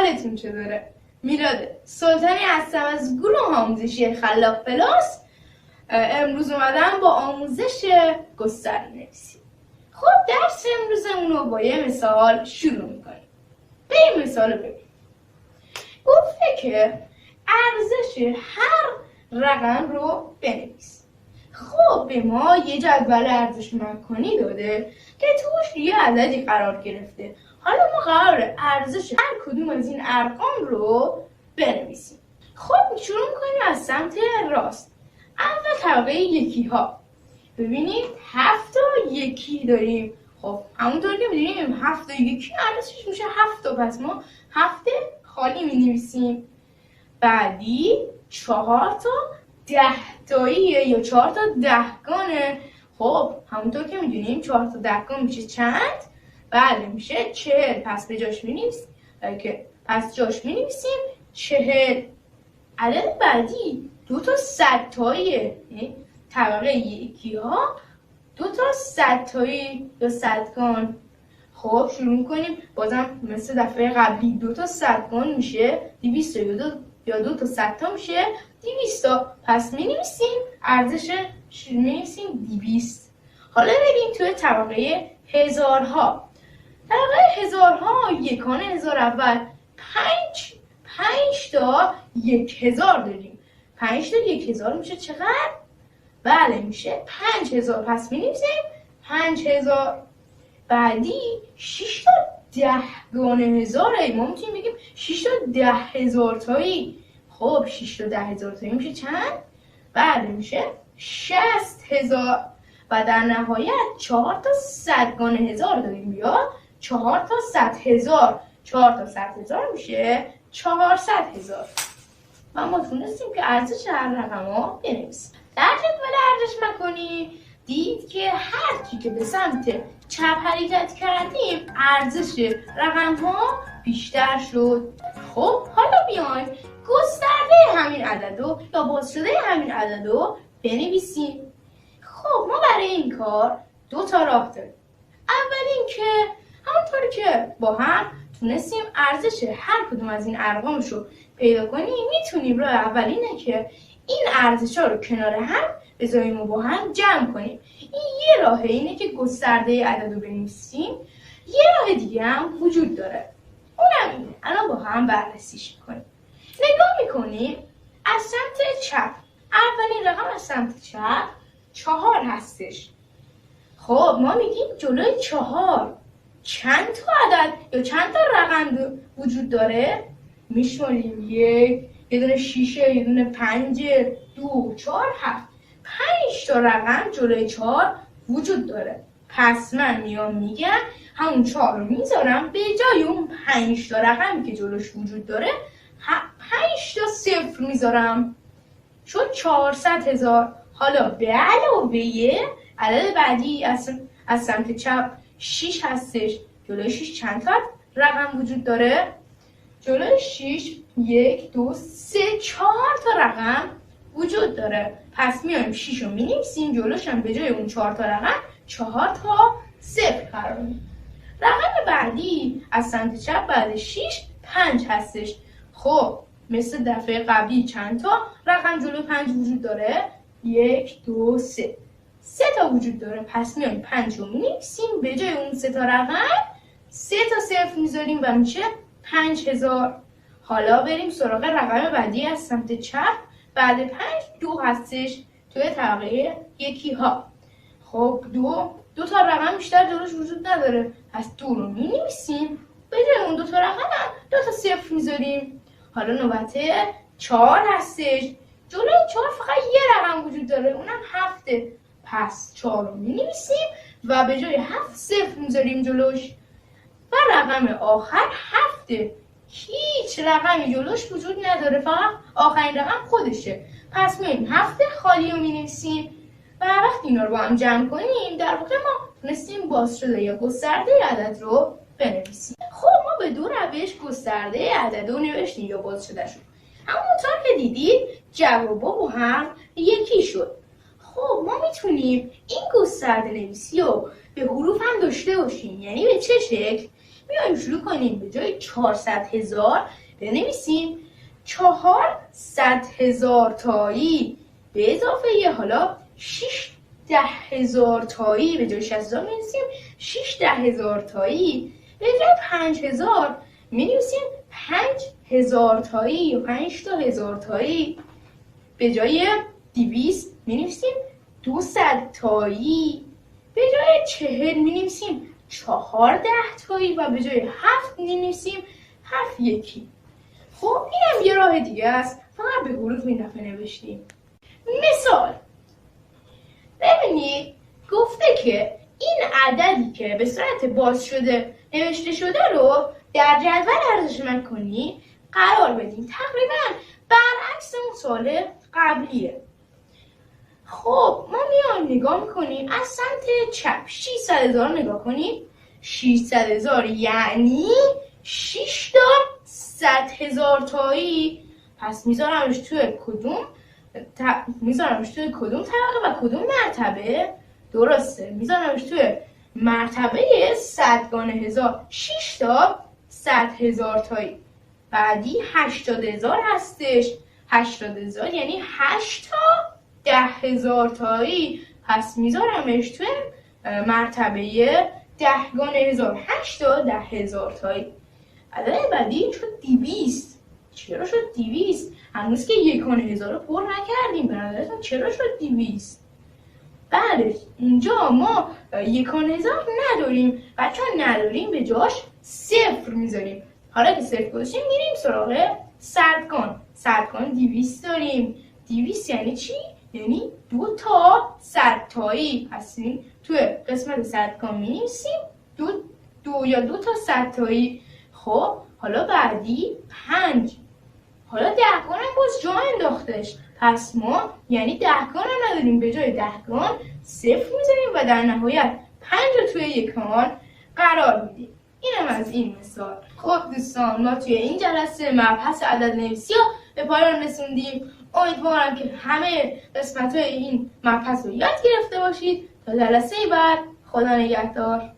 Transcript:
حالتون چطوره؟ میلاده سلطانی هستم از گروه آموزشی خلاق پلاس. امروز اومدم با آموزش گسترده نویسی. خب درس امروزمون رو با یه مثال شروع میکنیم. بریم مثال رو ببینیم. گفته که ارزش هر رقم رو بنویس. خب به ما یه جدول ارزش مکانی داده که توش یه عددی قرار گرفته. حالا ما قراره ارزش هر کدوم از این ارقام رو بنویسیم. خب شروع میکنیم از سمت راست. اول طبقه یکی ها. ببینید 7 تا یکی داریم. خب همونطور که میدونیم 7 تا یکی ارزشش میشه 7 تا، پس ما 7 خالی مینویسیم. بعدی 4 تا 10 تاییه یا 4 تا دهگانه. خب همونطور که میدونیم 4 تا دهگان میشه چند؟ بله میشه 40. پس به جاش مینویسیم پس جاش مینویسیم 40. عدد بعدی 2 تا 100 تاییه، طبقه یکی ها 2 تا 100 تایی یا صدگان. خب شروع میکنیم بازم مثل دفعه قبلی 2 تا 100 گان میشه 200 یا 2 تا 100 تا میشه 200 تا. پس مینویسیم ارزش مینویسیم 200. حالا بریم توی طبقه هزارها. طبقه هزارها یکان هزار اول 5 تا 1000 داریم. 5 تا 1000 میشه چقدر؟ بله میشه 5000. پس مینویسیم 5000. بعدی 6 تا 10 هزاره. ما میتونیم بگیم 6 تا 10,000 تایی. خب 6 تا 10,000 تایی میشه چند؟ بله میشه 60,000. و در نهایت 4 تا 100 هزار داریم یا 4 تا 100,000. 4 تا 100,000 میشه 400,000. و ما تونستیم که ارزش هر رقم ها بنویسیم. در جدول ارزش مکانی دید که هر چی که به سمت چپ حرکت کردیم ارزش رقم ها بیشتر شد. خب حالا بیایم گسترده همین عددو یا باز شده همین عددو بنویسیم. خب ما برای این کار 2 تا راه داریم. اول این که همونطوری که با هم تونستیم ارزش هر کدوم از این ارقامش رو پیدا کنیم، میتونیم راه اول اینه که این ارزش ها رو کنار هم بذاریم و با هم جمع کنیم. این یه راهه، اینه که گسترده عدد رو بنویسیم. یه راه دیگه هم وجود داره، اونم اینه. الان با هم بررسیش میکنیم. نگاه میکنیم از سمت چپ. اولین رقم از سمت چپ 4 هستش. خب ما میگیم جلوی 4 چند تا عدد یا چند تا رقم وجود داره؟ میشماریم 1 یه دونه 6 یه دونه 5 2 4 7 5 تا رقم جلوی 4 وجود داره. پس من میام میگم همون 4 رو میذارم به جای اون 5 تا رقمی که جلوش وجود داره 5 تا صفر میذارم، شد 400,000. حالا به علاوه عدد بعدی از سمت چپ 6 هستش. جلوی 6 چند تا رقم وجود داره؟ جلوی 6 1 2 3 4 تا رقم وجود داره. پس میایم 6 رو مینویسیم، جلوش هم به جای اون 4 تا رقم 4 تا صفر قرار میدیم. رقم بعدی از سمت چپ بعد 6 5 هستش. خب مثل دفعه قبلی چند تا رقم جلوی 5 وجود داره؟ 1 2 3 تا وجود داره. پس میایم 5 رو مینویسیم، به جای اون 3 تا رقم 3 تا صفر میذاریم و میشه 5000. حالا بریم سراغ رقم بعدی از سمت چپ. بعد 5 2 هستش توی طبقه یکی ها. خب 2 تا رقم بیشتر جلوش وجود نداره. پس 2 رو می‌نویسیم، به جای اون 2 تا رقم هم 2 تا صفر میذاریم. حالا نوبت 4 هستش. جلوی 4 فقط یه رقم وجود داره، اونم 7. پس 4 رو می‌نویسیم و به جای 7 صفر میذاریم جلوش. و رقم آخر 7. هیچ رقمی جلوش وجود نداره، فقط آخرین رقم خودشه. پس میایم 7 خالی رو مینویسیم و وقتی اینا رو با هم جمع کنیم در واقع ما تونستیم باز شده یا گسترده عدد رو بنویسیم. خب ما به 2 روش گسترده عدد رو نوشتیم یا باز شده شد. همونطور که دیدید جوابا با هم یکی شد. خب ما میتونیم این گسترده نویسی رو به حروف هم داشته باشیم. یعنی به چه شکل؟ میایم شروع کنیم به جای 400,000 بنویسیم 400,000 تایی به اضافه حالا 610,000 تایی به جای 60,000 می‌نویسیم 610,000 تایی به جای 5,000 می‌نویسیم 5,000 تایی یا 5,000 تایی به جای 200 می‌نویسیم 200 تایی به جای 40 می‌نویسیم 14 تایی و به جای 7 می‌نویسیم 7 یکی. خب اینم یه راه دیگه است، فقط به حروف این دفعه نوشتیم. مثال ببینید گفته که این عددی که به صورت باز شده نوشته شده رو در جدول ارزشمند کنی قرار بدیم. تقریبا برعکس اون سوال قبلیه. خب ما میایم نگاه میکنیم از سمت چپ 600,000 نگاه کنیم. 600,000 یعنی 6 تا 100,000 تایی. پس میذارمش توی کدوم طبقه و کدوم مرتبه؟ درسته، میذارمش توی مرتبه 100 × 1000. 6 تا 100,000 تایی. بعدی 80,000 هستش. 80,000 یعنی 8 تا 10,000 تایی. پس میذارمش توی مرتبه 10 × 1000. 8 تا 10,000 تایی. عدد بعدی شد 200. چرا شد 200؟ هنوز که 1 × 1000 رو پر نکردیم. برادرتون چرا شد 200؟ بله اینجا ما 1 × 1000 نداریم. بچه ها نداریم به جاش 0 میذاریم. حالا که 0 گذاشتیم میریم سراغ صدگان. صدگان 200 داریم. 200 یعنی چی؟ یعنی 2 تا 100 تایی. پس توی قسمت صدگان می‌نویسیم 2 تا 100 تایی. خب حالا بعدی 5. حالا 10 گان هم باز جا انداختش. پس ما یعنی 10 گان هم نداریم. به جای 10 گان 0 میذاریم و در نهایت 5 رو توی 1 گان قرار میدیم. اینم از این مثال. خب دوستان ما توی این جلسه مبحث عدد نویسی رو به پایان رسوندیم. امیدوارم که همه قسمت‌های این مبحث رو یاد گرفته باشید. تا جلسه بعد خدا نگهدار.